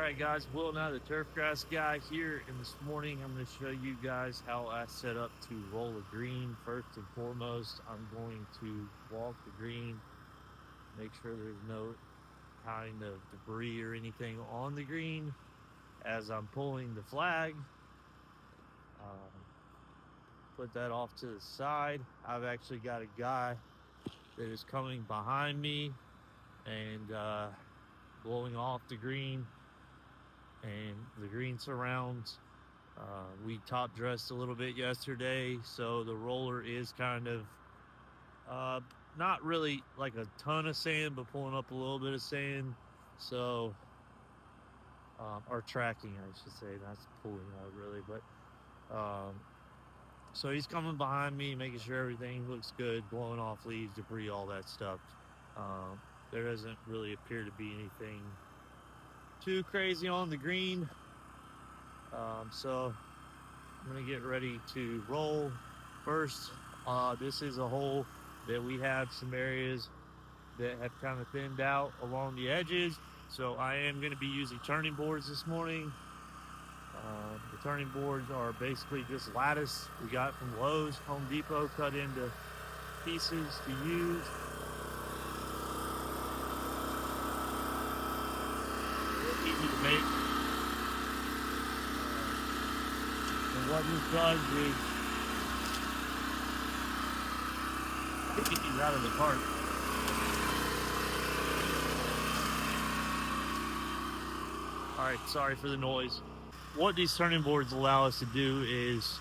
Alright guys, Will now the turf grass guy here, and this morning I'm going to show you guys how I set up to roll a green. First and foremost, I'm going to walk the green, make sure there's no kind of debris or anything on the green. As I'm pulling the flag, um, put that off to the side. I've actually got a guy that is coming behind me and blowing off the green and the green surrounds. We top dressed a little bit yesterday, so the roller is kind of uh, not really like a ton of sand, but pulling up a little bit of sand. So, or tracking, I should say, not pulling out really, but so he's coming behind me, making sure everything looks good, blowing off leaves, debris, all that stuff. Um, there doesn't really appear to be anything too crazy on the green. So I'm gonna get ready to roll. First, this is a hole that we have some areas that have kind of thinned out along the edges. So I am gonna be using turning boards this morning. The turning boards are basically just lattice we got from Lowe's, Home Depot, cut into pieces to use. Real easy to make. And what this does is get these out of the cart. Alright, sorry for the noise. What these turning boards allow us to do is,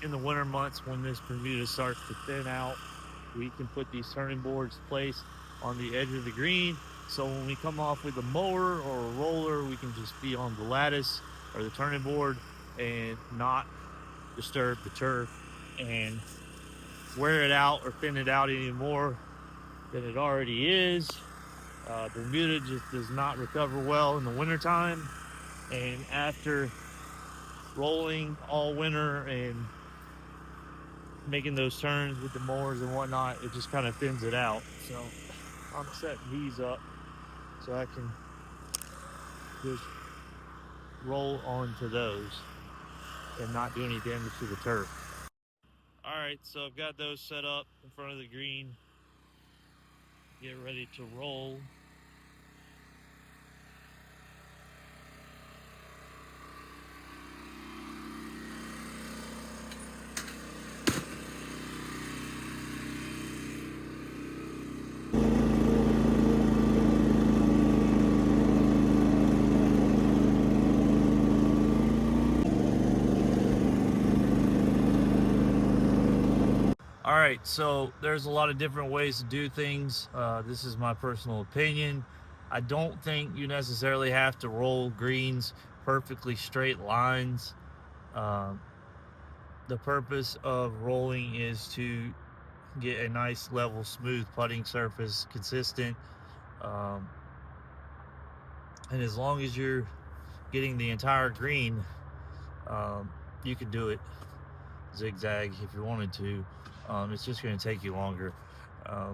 in the winter months when this Bermuda starts to thin out, we can put these turning boards placed on the edge of the green. So when we come off with a mower or a roller, we can just be on the lattice or the turning board and not disturb the turf and wear it out or thin it out any more than it already is. Bermuda just does not recover well in the wintertime, and after rolling all winter and making those turns with the mowers and whatnot, it just kind of thins it out. So I'm setting these up so I can just roll onto those and not do any damage to the turf. Alright, so I've got those set up in front of the green. Get ready to roll. All right, so there's a lot of different ways to do things. This is my personal opinion. I don't think you necessarily have to roll greens perfectly straight lines. Um, the purpose of rolling is to get a nice level smooth putting surface, consistent, um, and as long as you're getting the entire green, you can do it zigzag if you wanted to. It's just going to take you longer.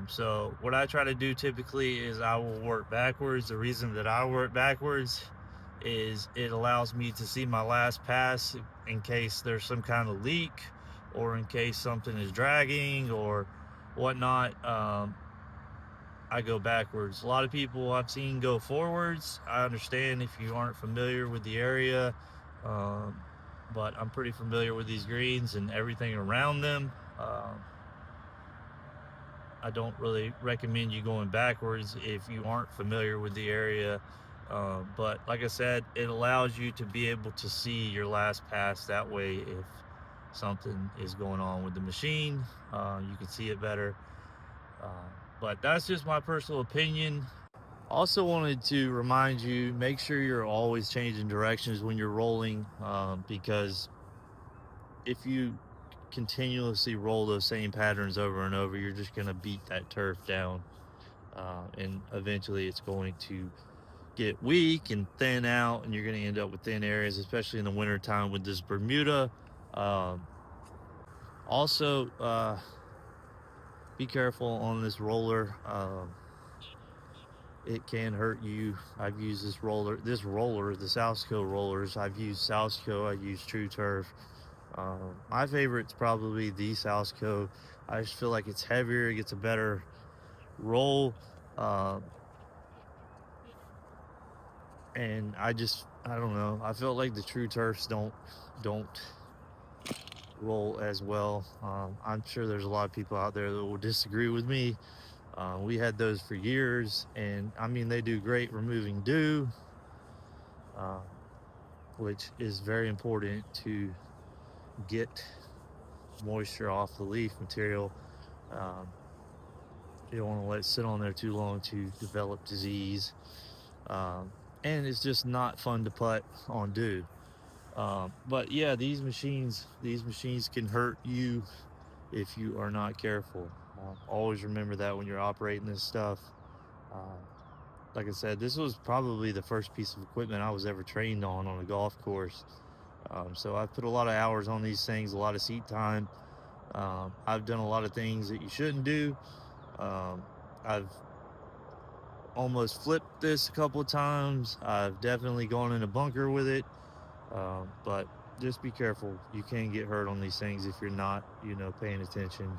So what I try to do typically is I will work backwards. The reason that I work backwards is it allows me to see my last pass in case there's some kind of leak or in case something is dragging or whatnot. I go backwards. A lot of people I've seen go forwards. I understand if you aren't familiar with the area, but I'm pretty familiar with these greens and everything around them. I don't really recommend you going backwards if you aren't familiar with the area. But like I said, it allows you to be able to see your last pass. That way, if something is going on with the machine, you can see it better. But that's just my personal opinion. Also wanted to remind you, make sure you're always changing directions when you're rolling, because if you continuously roll those same patterns over and over, you're just going to beat that turf down, and eventually it's going to get weak and thin out, and you're going to end up with thin areas, especially in the winter time with this Bermuda. Also, be careful on this roller. it can hurt you. I've used this roller, the Southco rollers. I've used Southco, I've used True Turf. My favorite's probably the Southco. I just feel like it's heavier, it gets a better roll. Uh, and I don't know. I felt like the True Turfs don't roll as well. I'm sure there's a lot of people out there that will disagree with me. We had those for years, and I mean, they do great removing dew, uh, which is very important to get moisture off the leaf material. Um, you don't want to let it sit on there too long to develop disease. Um, and it's just not fun to putt on dew. But yeah, these machines can hurt you if you are not careful. Always remember that when you're operating this stuff. Uh, like I said, this was probably the first piece of equipment I was ever trained on a golf course. So I've put a lot of hours on these things, a lot of seat time. I've done a lot of things that you shouldn't do. I've almost flipped this a couple of times. I've definitely gone in a bunker with it. But just be careful. You can get hurt on these things if you're not, paying attention.